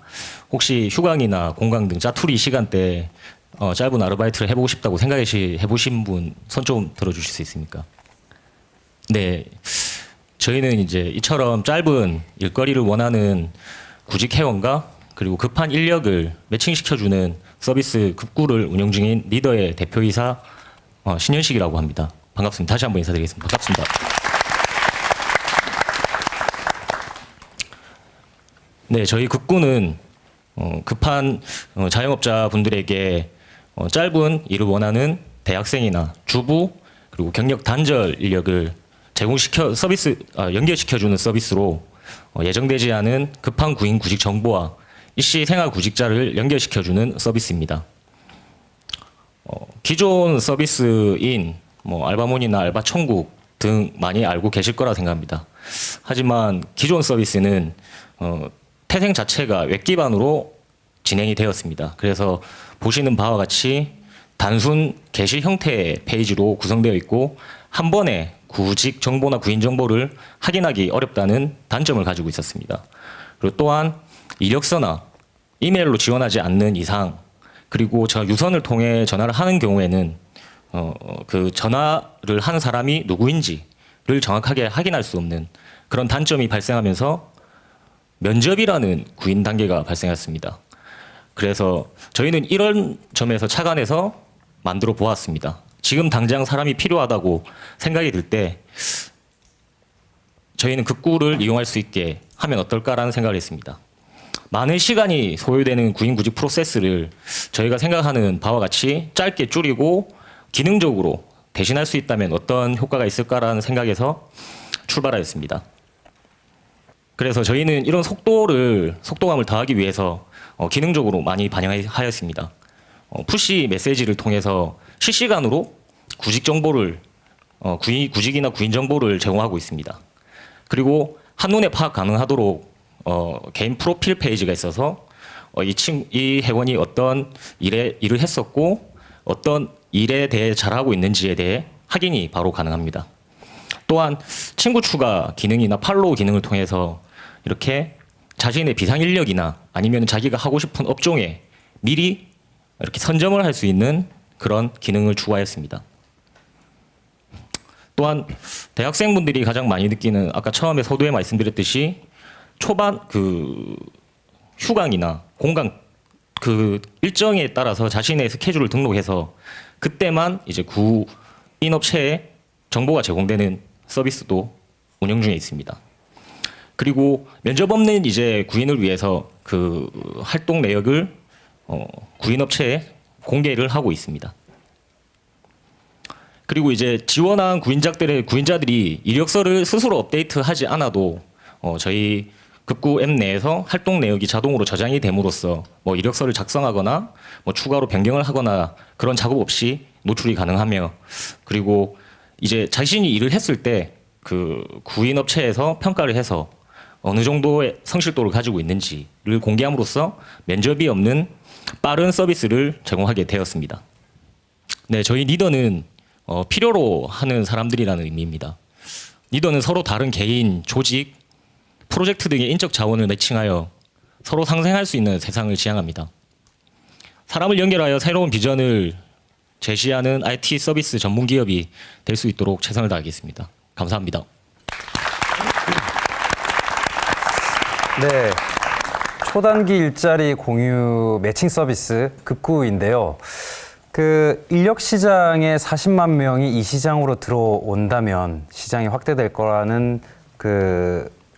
혹시 휴강이나 공강 등 짜투리 시간대 짧은 아르바이트를 해보고 싶다고 해보신 분 손 좀 들어주실 수 있습니까? 네, 저희는 이제 이처럼 짧은 일거리를 원하는 구직 회원과 그리고 급한 인력을 매칭시켜주는 서비스 급구를 운영 중인 리더의 대표이사 신현식이라고 합니다. 반갑습니다. 다시 한번 인사드리겠습니다. 반갑습니다. 네, 저희 급구는 급한 자영업자 분들에게 짧은 일을 원하는 대학생이나 주부 그리고 경력 단절 인력을 연결시켜주는 서비스로 예정되지 않은 급한 구인 구직 정보와 일시 생활 구직자를 연결시켜주는 서비스입니다. 기존 서비스인 알바몬이나 알바천국 등 많이 알고 계실 거라 생각합니다. 하지만 기존 서비스는 태생 자체가 웹 기반으로 진행이 되었습니다. 그래서 보시는 바와 같이 단순 게시 형태의 페이지로 구성되어 있고 한 번에 구직 정보나 구인 정보를 확인하기 어렵다는 단점을 가지고 있었습니다. 그리고 또한 이력서나 이메일로 지원하지 않는 이상 그리고 유선을 통해 전화를 하는 경우에는 그 전화를 하는 사람이 누구인지를 정확하게 확인할 수 없는 그런 단점이 발생하면서 면접이라는 구인 단계가 발생했습니다. 그래서 저희는 이런 점에서 착안해서 만들어 보았습니다. 지금 당장 사람이 필요하다고 생각이 들 때 저희는 급구를 이용할 수 있게 하면 어떨까라는 생각을 했습니다. 많은 시간이 소요되는 구인 구직 프로세스를 저희가 생각하는 바와 같이 짧게 줄이고 기능적으로 대신할 수 있다면 어떤 효과가 있을까라는 생각에서 출발하였습니다. 그래서 저희는 이런 속도감을 더하기 위해서 기능적으로 많이 반영하였습니다. 푸시 메시지를 통해서 실시간으로 구직 정보를 구직이나 구인 정보를 제공하고 있습니다. 그리고 한눈에 파악 가능하도록 개인 프로필 페이지가 있어서 이 회원이 어떤 일을 했었고 어떤 일에 대해 잘하고 있는지에 대해 확인이 바로 가능합니다. 또한 친구 추가 기능이나 팔로우 기능을 통해서 이렇게 자신의 비상 인력이나 아니면 자기가 하고 싶은 업종에 미리 이렇게 선점을 할 수 있는 그런 기능을 추가했습니다. 또한 대학생분들이 가장 많이 느끼는 아까 처음에 서두에 말씀드렸듯이 초반 휴강이나 공강 일정에 따라서 자신의 스케줄을 등록해서 그때만 이제 구인 업체에 정보가 제공되는 서비스도 운영 중에 있습니다. 그리고 면접 없는 이제 구인을 위해서 그 활동 내역을 구인 업체에 공개를 하고 있습니다. 그리고 이제 지원한 구인자들이 이력서를 스스로 업데이트하지 않아도 저희 급구 앱 내에서 활동 내역이 자동으로 저장이 됨으로써 이력서를 작성하거나 추가로 변경을 하거나 그런 작업 없이 노출이 가능하며 그리고 이제 자신이 일을 했을 때 그 구인 업체에서 평가를 해서 어느 정도의 성실도를 가지고 있는지를 공개함으로써 면접이 없는 빠른 서비스를 제공하게 되었습니다. 네, 저희 리더는 필요로 하는 사람들이라는 의미입니다. 리더는 서로 다른 개인, 조직, 프로젝트 등의 인적 자원을 매칭하여 서로 상생할 수 있는 세상을 지향합니다. 사람을 연결하여 새로운 비전을 제시하는 IT 서비스 전문 기업이 될 수 있도록 최선을 다하겠습니다. 감사합니다. 네, 초단기 일자리 공유 매칭 서비스 급구인데요. 그 인력 시장에 40만 명이 이 시장으로 들어온다면 시장이 확대될 거라는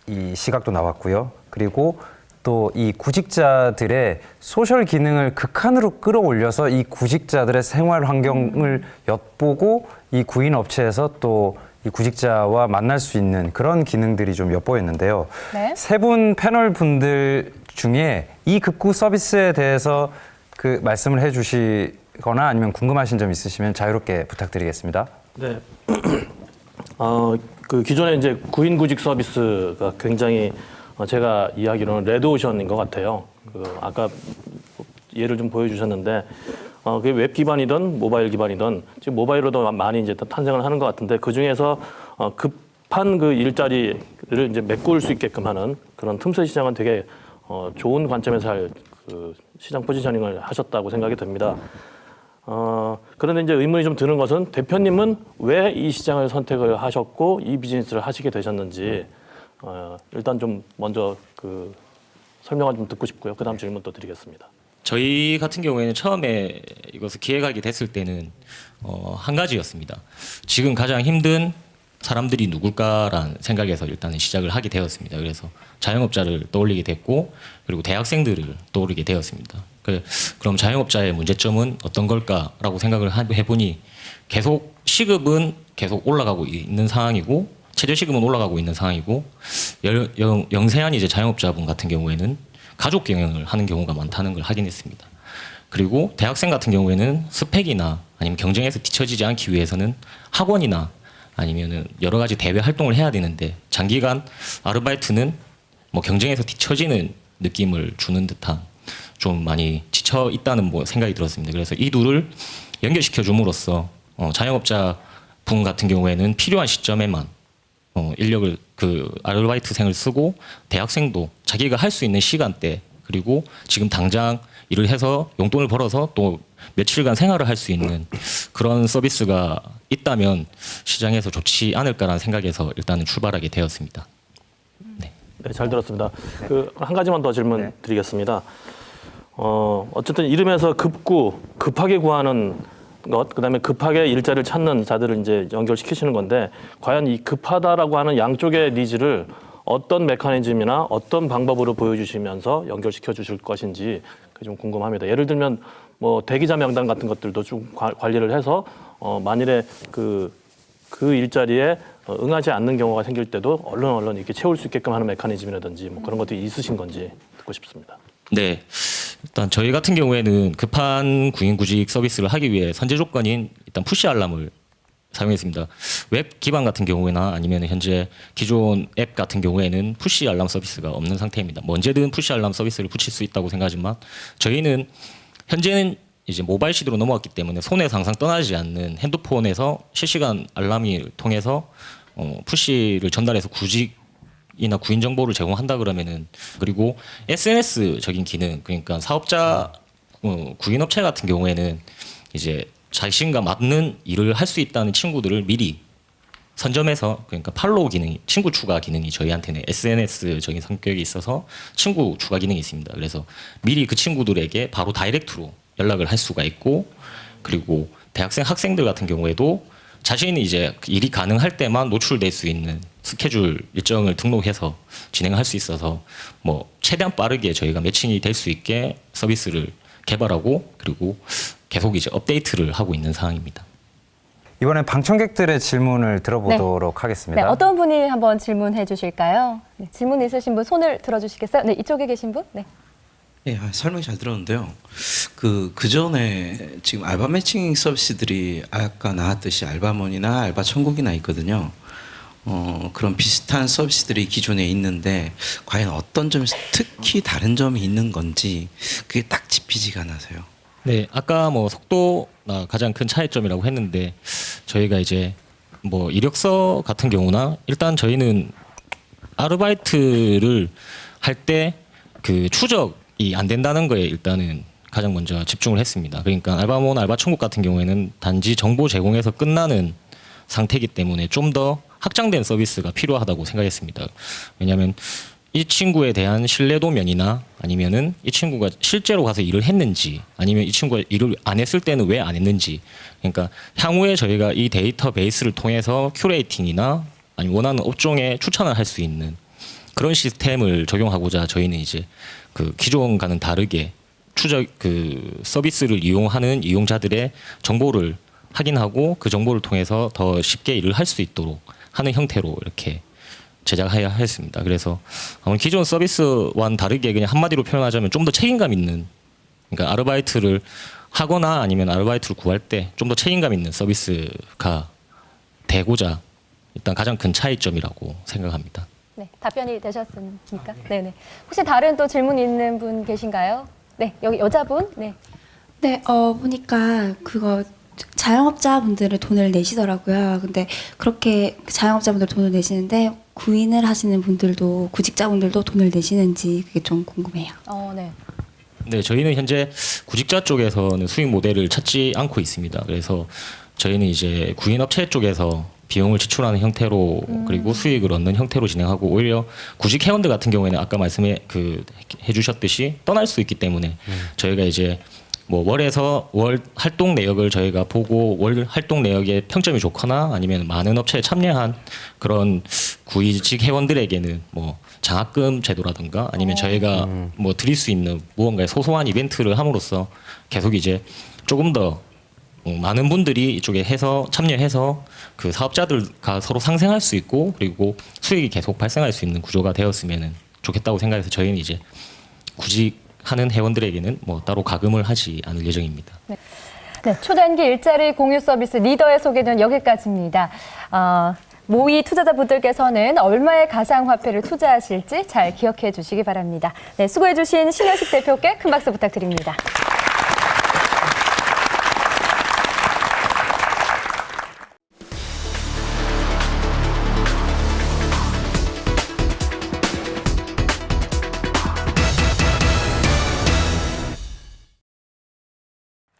이 시각도 나왔고요. 그리고 또 이 구직자들의 소셜 기능을 극한으로 끌어올려서 이 구직자들의 생활 환경을 엿보고 이 구인 업체에서 또 이 구직자와 만날 수 있는 그런 기능들이 좀 엿보였는데요. 네. 세 분 패널 분들 중에 이 급구 서비스에 대해서 그 말씀을 해주시거나 아니면 궁금하신 점 있으시면 자유롭게 부탁드리겠습니다. 네. 그 기존에 이제 구인 구직 서비스가 굉장히 제가 이야기로는 레드오션인 것 같아요. 아까 예를 좀 보여주셨는데 그게 웹 기반이든 모바일 기반이든 지금 모바일로도 많이 이제 탄생을 하는 것 같은데 그 중에서 급한 그 일자리를 이제 메꿀 수 있게끔 하는 그런 틈새 시장은 되게 좋은 관점에서 할 그 시장 포지셔닝을 하셨다고 생각이 듭니다. 그런데 이제 의문이 좀 드는 것은 대표님은 왜 이 시장을 선택을 하셨고 이 비즈니스를 하시게 되셨는지 일단 좀 먼저 그 설명을 좀 듣고 싶고요. 그다음 질문 또 드리겠습니다. 저희 같은 경우에는 처음에 이것을 기획하게 됐을 때는 한 가지였습니다. 지금 가장 힘든 사람들이 누굴까라는 생각에서 일단은 시작을 하게 되었습니다. 그래서 자영업자를 떠올리게 됐고 그리고 대학생들을 떠올리게 되었습니다. 그럼 자영업자의 문제점은 어떤 걸까라고 생각을 해보니 계속 시급은 계속 올라가고 있는 상황이고 최저시급은 올라가고 있는 상황이고 영세한 이제 자영업자분 같은 경우에는 가족 경영을 하는 경우가 많다는 걸 확인했습니다. 그리고 대학생 같은 경우에는 스펙이나 아니면 경쟁에서 뒤처지지 않기 위해서는 학원이나 아니면은 여러 가지 대외 활동을 해야 되는데 장기간 아르바이트는 뭐 경쟁에서 뒤처지는 느낌을 주는 듯한 좀 많이 지쳐 있다는 뭐 생각이 들었습니다. 그래서 이 둘을 연결시켜 줌으로써 자영업자 분 같은 경우에는 필요한 시점에만 인력을 그 아르바이트생을 쓰고 대학생도 자기가 할 수 있는 시간대 그리고 지금 당장 일을 해서 용돈을 벌어서 또 며칠간 생활을 할 수 있는 그런 서비스가 있다면 시장에서 좋지 않을까라는 생각에서 일단은 출발하게 되었습니다. 네, 잘 들었습니다. 그 한 가지만 더 질문 드리겠습니다. 어쨌든 이름에서 급하게 구하는 것, 그다음에 급하게 일자리를 찾는 자들을 이제 연결시키시는 건데 과연 이 급하다라고 하는 양쪽의 니즈를 어떤 메커니즘이나 어떤 방법으로 보여주시면서 연결시켜 주실 것인지 그게 좀 궁금합니다. 예를 들면 뭐 대기자 명단 같은 것들도 좀 관리를 해서 만일에 그 일자리에 응하지 않는 경우가 생길 때도 얼른 이렇게 채울 수 있게끔 하는 메커니즘이라든지 뭐 그런 것들이 있으신 건지 듣고 싶습니다. 네. 일단 저희 같은 경우에는 급한 구인구직 서비스를 하기 위해 선제 조건인 일단 푸시 알람을 사용했습니다. 웹 기반 같은 경우에나 아니면 현재 기존 앱 같은 경우에는 푸시 알람 서비스가 없는 상태입니다. 뭐 언제든 푸시 알람 서비스를 붙일 수 있다고 생각하지만 저희는 현재는 이제 모바일 시대로 넘어왔기 때문에 손에서 항상 떠나지 않는 핸드폰에서 실시간 알람을 통해서 푸시를 전달해서 구직이나 구인 정보를 제공한다 그러면은 그리고 SNS적인 기능 그러니까 사업자 구인 업체 같은 경우에는 이제 자신과 맞는 일을 할 수 있다는 친구들을 미리 선점해서 그러니까 팔로우 기능이 친구 추가 기능이 저희한테는 SNS적인 성격이 있어서 친구 추가 기능이 있습니다. 그래서 미리 그 친구들에게 바로 다이렉트로 연락을 할 수가 있고 그리고 대학생 학생들 같은 경우에도 자신이 이제 일이 가능할 때만 노출될 수 있는 스케줄 일정을 등록해서 진행할 수 있어서 뭐 최대한 빠르게 저희가 매칭이 될 수 있게 서비스를 개발하고 그리고 계속 이제 업데이트를 하고 있는 상황입니다. 이번엔 방청객들의 질문을 들어보도록 하겠습니다. 네, 어떤 분이 한번 질문해 주실까요? 네, 질문 있으신 분 손을 들어주시겠어요? 네, 이쪽에 계신 분? 네. 예, 설명 잘 들었는데요. 그 전에 지금 알바 매칭 서비스들이 아까 나왔듯이 알바몬이나 알바천국이나 있거든요. 그런 비슷한 서비스들이 기존에 있는데 과연 어떤 점에서 특히 다른 점이 있는 건지 그게 딱 짚히지가 않아서요. 네, 아까 뭐 속도가 가장 큰 차이점이라고 했는데 저희가 이제 뭐 이력서 같은 경우나 일단 저희는 아르바이트를 할 때 그 추적이 안 된다는 거에 일단은 가장 먼저 집중을 했습니다. 그러니까 알바몬, 알바천국 같은 경우에는 단지 정보 제공에서 끝나는 상태이기 때문에 좀 더 확장된 서비스가 필요하다고 생각했습니다. 왜냐하면 이 친구에 대한 신뢰도 면이나 아니면은 이 친구가 실제로 가서 일을 했는지 아니면 이 친구가 일을 안 했을 때는 왜 안 했는지 그러니까 향후에 저희가 이 데이터베이스를 통해서 큐레이팅이나 아니면 원하는 업종에 추천을 할 수 있는 그런 시스템을 적용하고자 저희는 이제 그 기존과는 다르게 추적 그 서비스를 이용하는 이용자들의 정보를 확인하고 그 정보를 통해서 더 쉽게 일을 할 수 있도록 하는 형태로 이렇게 제작해야 했습니다. 그래서 기존 서비스와는 다르게 그냥 한마디로 표현하자면 좀 더 책임감 있는 그러니까 아르바이트를 하거나 아니면 아르바이트를 구할 때 좀 더 책임감 있는 서비스가 되고자 일단 가장 큰 차이점이라고 생각합니다. 네, 답변이 되셨습니까? 네네. 혹시 다른 또 질문 있는 분 계신가요? 네, 여기 여자분. 네. 네, 보니까 그거 자영업자분들은 돈을 내시더라고요. 근데 그렇게 자영업자분들 돈을 내시는데 구인을 하시는 분들도 구직자분들도 돈을 내시는지 그게 좀 궁금해요. 네. 네, 저희는 현재 구직자 쪽에서는 수익 모델을 찾지 않고 있습니다. 그래서 저희는 이제 구인 업체 쪽에서 비용을 지출하는 형태로 그리고 수익을 얻는 형태로 진행하고 오히려 구직 회원들 같은 경우에는 아까 말씀해 해주셨듯이 떠날 수 있기 때문에 저희가 이제 뭐 월에서 월 활동 내역을 저희가 보고 월 활동 내역에 평점이 좋거나 아니면 많은 업체에 참여한 그런 구직 회원들에게는 뭐 장학금 제도라든가 아니면 저희가 뭐 드릴 수 있는 무언가의 소소한 이벤트를 함으로써 계속 이제 조금 더 많은 분들이 이쪽에 해서 참여해서 그 사업자들과 서로 상생할 수 있고 그리고 수익이 계속 발생할 수 있는 구조가 되었으면 좋겠다고 생각해서 저희는 이제 구직하는 회원들에게는 뭐 따로 가금을 하지 않을 예정입니다. 네, 초단기 일자리 공유 서비스 리더의 소개는 여기까지입니다. 모의 투자자분들께서는 얼마의 가상화폐를 투자하실지 잘 기억해 주시기 바랍니다. 네, 수고해 주신 신현식 대표께 큰 박수 부탁드립니다.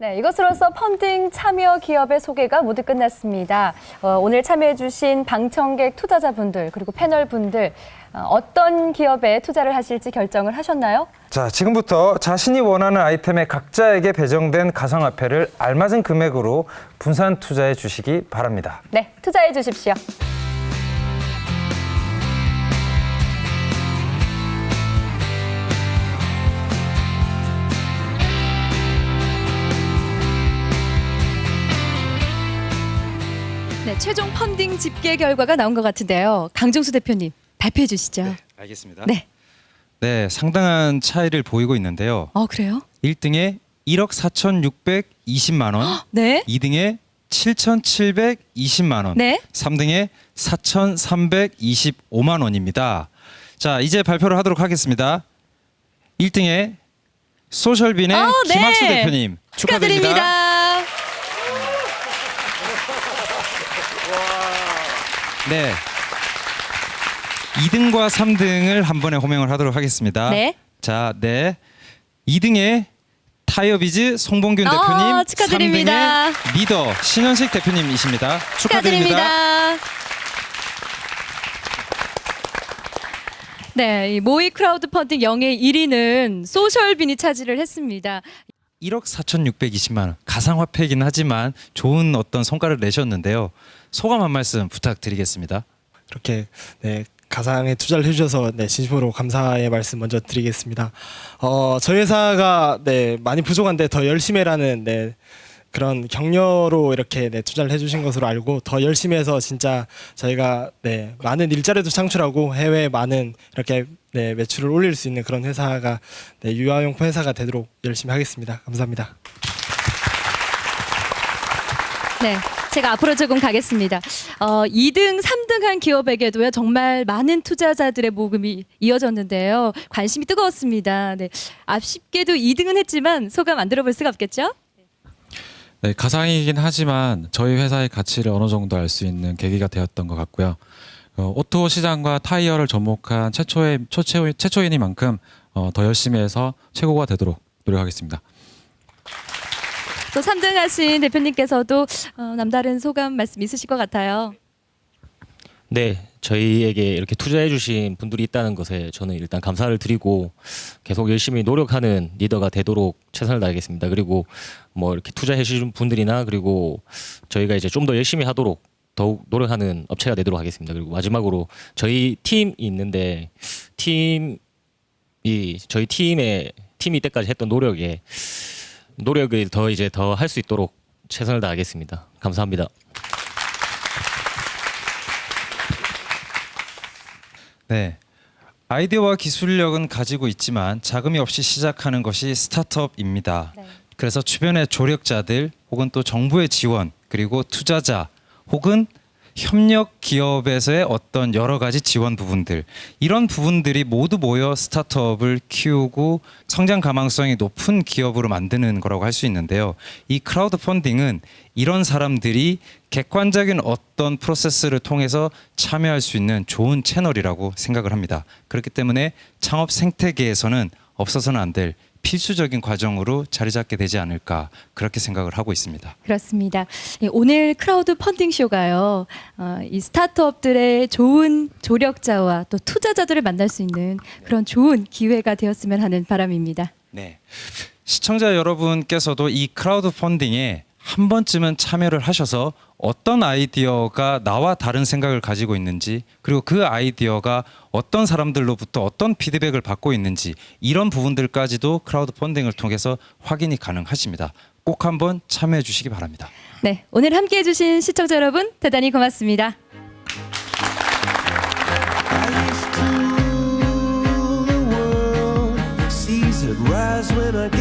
네, 이것으로서 펀딩 참여 기업의 소개가 모두 끝났습니다. 오늘 참여해주신 방청객 투자자분들 그리고 패널분들 어떤 기업에 투자를 하실지 결정을 하셨나요? 자, 지금부터 자신이 원하는 아이템에 각자에게 배정된 가상화폐를 알맞은 금액으로 분산 투자해 주시기 바랍니다. 네, 투자해 주십시오. 네, 최종 펀딩 집계 결과가 나온 것 같은데요. 강정수 대표님, 발표해 주시죠. 네, 알겠습니다. 네. 네, 상당한 차이를 보이고 있는데요. 그래요? 1등에 1억 4,620만 원, 네. 2등에 7,720만 원, 네. 3등에 4,325만 원입니다. 자, 이제 발표를 하도록 하겠습니다. 1등에 소셜빈의 네. 김학수 대표님 축하드립니다. 네. 2등과 3등을 한 번에 호명을 하도록 하겠습니다. 네. 자, 네. 2등에 타이어비즈 송봉균 대표님, 축하드립니다. 3등에 리더 신현식 대표님이십니다. 축하드립니다. 네, 이 모의 크라우드 펀딩 영예 1위는 소셜빈이 차지를 했습니다. 1억 4,620만 원. 가상화폐이긴 하지만 좋은 어떤 성과를 내셨는데요. 소감 한 말씀 부탁드리겠습니다. 이렇게 가상에 투자를 해주셔서 진심으로 감사의 말씀 먼저 드리겠습니다. 저희 회사가 많이 부족한데 더 열심히 해라는 그런 격려로 이렇게 투자를 해주신 것으로 알고 더 열심히 해서 진짜 저희가 많은 일자리도 창출하고 해외에 많은 이렇게 매출을 올릴 수 있는 그런 회사가 유아용품 회사가 되도록 열심히 하겠습니다. 감사합니다. 네, 제가 앞으로 조금 가겠습니다. 2등, 3등 한 기업에게도요 정말 많은 투자자들의 모금이 이어졌는데요. 관심이 뜨거웠습니다. 네, 아쉽게도 2등은 했지만 소감 안 들어볼 수가 없겠죠? 네, 가상이긴 하지만 저희 회사의 가치를 어느 정도 알 수 있는 계기가 되었던 것 같고요. 오토 시장과 타이어를 접목한 최초이니만큼 더 열심히 해서 최고가 되도록 노력하겠습니다. 또 3등 하신 대표님께서도 남다른 소감 말씀 있으실 것 같아요. 네, 저희에게 이렇게 투자해 주신 분들이 있다는 것에 저는 일단 감사를 드리고 계속 열심히 노력하는 리더가 되도록 최선을 다하겠습니다. 그리고 뭐 이렇게 투자해 주신 분들이나 그리고 저희가 이제 좀 더 열심히 하도록 더욱 노력하는 업체가 되도록 하겠습니다. 그리고 마지막으로 저희 팀이 있는데 저희 팀이 이때까지 했던 노력을 더 할 수 있도록 최선을 다하겠습니다. 감사합니다. 네. 아이디어와 기술력은 가지고 있지만 자금이 없이 시작하는 것이 스타트업입니다. 네. 그래서 주변의 조력자들 혹은 또 정부의 지원 그리고 투자자 혹은 협력 기업에서의 어떤 여러 가지 지원 부분들, 이런 부분들이 모두 모여 스타트업을 키우고 성장 가망성이 높은 기업으로 만드는 거라고 할 수 있는데요. 이 크라우드 펀딩은 이런 사람들이 객관적인 어떤 프로세스를 통해서 참여할 수 있는 좋은 채널이라고 생각을 합니다. 그렇기 때문에 창업 생태계에서는 없어서는 안 될 필수적인 과정으로 자리 잡게 되지 않을까, 그렇게 생각을 하고 있습니다. 그렇습니다. 오늘 크라우드 펀딩 쇼가요, 이 스타트업들의 좋은 조력자와 또 투자자들을 만날 수 있는 그런 좋은 기회가 되었으면 하는 바람입니다. 네. 시청자 여러분께서도 이 크라우드 펀딩에 한 번쯤은 참여를 하셔서 어떤 아이디어가 나와 다른 생각을 가지고 있는지, 그리고 그 아이디어가 어떤 사람들로부터 어떤 피드백을 받고 있는지, 이런 부분들까지도 크라우드 펀딩을 통해서 확인이 가능하십니다. 꼭 한번 참여해 주시기 바랍니다. 네, 오늘 함께해 주신 시청자 여러분 대단히 고맙습니다. Rise when I